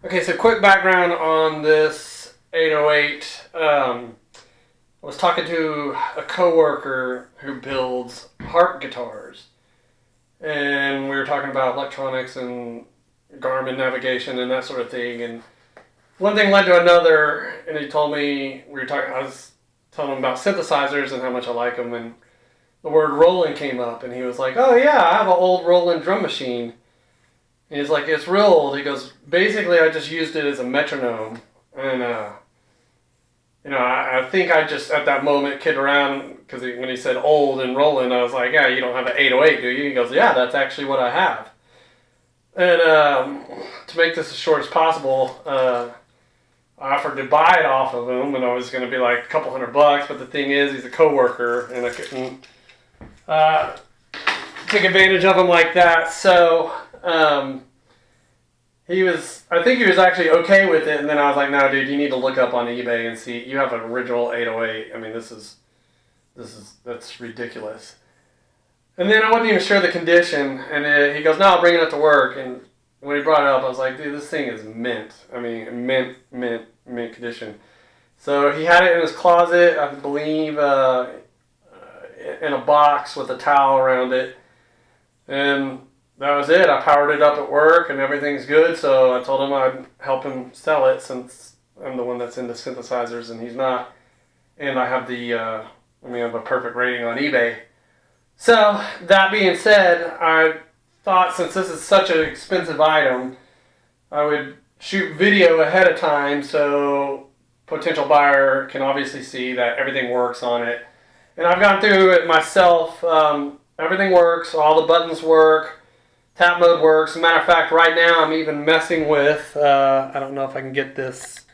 Okay, so quick background on this 808. I was talking to a coworker who builds harp guitars, and we were talking about electronics and Garmin navigation and that sort of thing. And one thing led to another, and he told me I was telling him about synthesizers and how much I like them, and the word Roland came up, and he was like, "Oh yeah, I have an old Roland drum machine." And he's like, "It's real old." He goes, "Basically, I just used it as a metronome." And, I think I just, at that moment, kid around, because when he said old and Roland, I was like, "Yeah, you don't have an 808, do you?" He goes, "Yeah, that's actually what I have." And to make this as short as possible, I offered to buy it off of him, and I was going to be like a couple $100, but the thing is, he's a coworker, and I couldn't take advantage of him like that. So I think he was actually okay with it, and then I was like, "No, dude, you need to look up on eBay and see. You have an original 808. I mean, that's ridiculous." And then I wasn't even sure the condition, and he goes, "No, I'll bring it up to work." And when he brought it up, I was like, "Dude, this thing is mint. I mean, mint condition." So he had it in his closet, I believe, in a box with a towel around it, and that was it. I powered it up at work, and everything's good. So I told him I'd help him sell it, since I'm the one that's into synthesizers and he's not. And I have I have a perfect rating on eBay. So that being said, I thought, since this is such an expensive item, I would shoot video ahead of time so potential buyer can obviously see that everything works on it. And I've gone through it myself. Everything works. All the buttons work. Tap mode works. As a matter of fact, right now I'm even messing with, I don't know if I can get this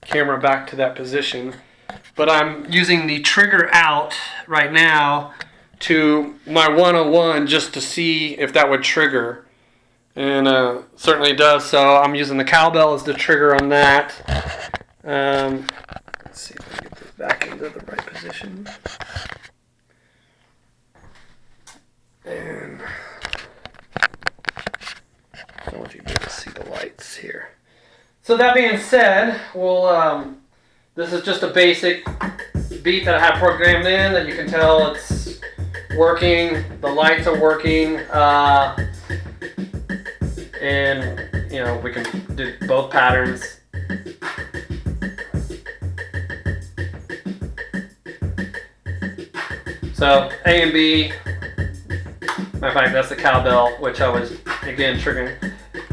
camera back to that position, but I'm using the trigger out right now to my 101 just to see if that would trigger. And certainly does. So I'm using the cowbell as the trigger on that. Let's see if I can get this back into the right position. And I want you to be able to see the lights here. So that being said, this is just a basic beat that I have programmed in that you can tell it's working. The lights are working, and we can do both patterns. So A and B. Matter of fact, that's the cowbell, which I was again triggering.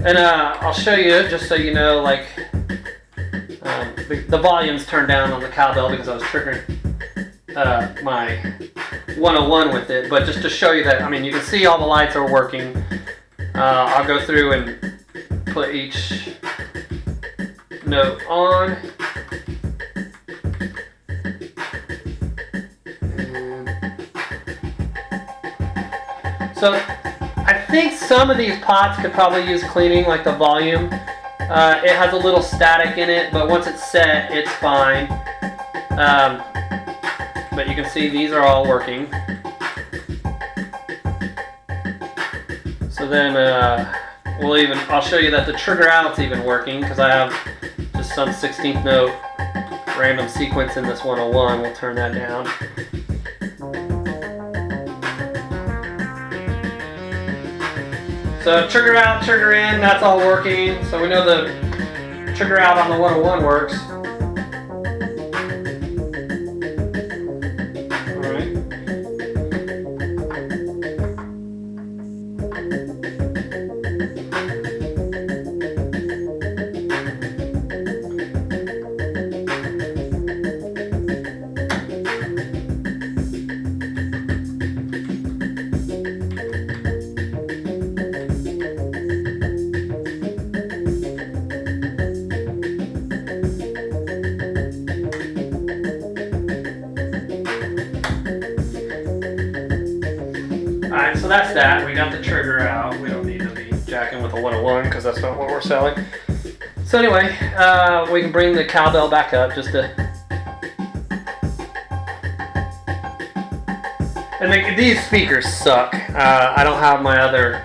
And I'll show you, just so you know, like the volume's turned down on the cowbell because I was triggering my 101 with it. But just to show you that, I mean, you can see all the lights are working. I'll go through and put each note on. So I think some of these pots could probably use cleaning, like the volume. It has a little static in it, but once it's set, it's fine. But you can see these are all working. So then I'll show you that the trigger out's even working, because I have just some 16th note random sequence in this 101. We'll turn that down. So trigger out, trigger in, that's all working. So we know the trigger out on the 101 works. Alright. Alright, so that's that. We got the trigger out. We don't need to be jacking with a 101 because that's not what we're selling. So anyway, we can bring the cowbell back up just to... And these speakers suck. I don't have my other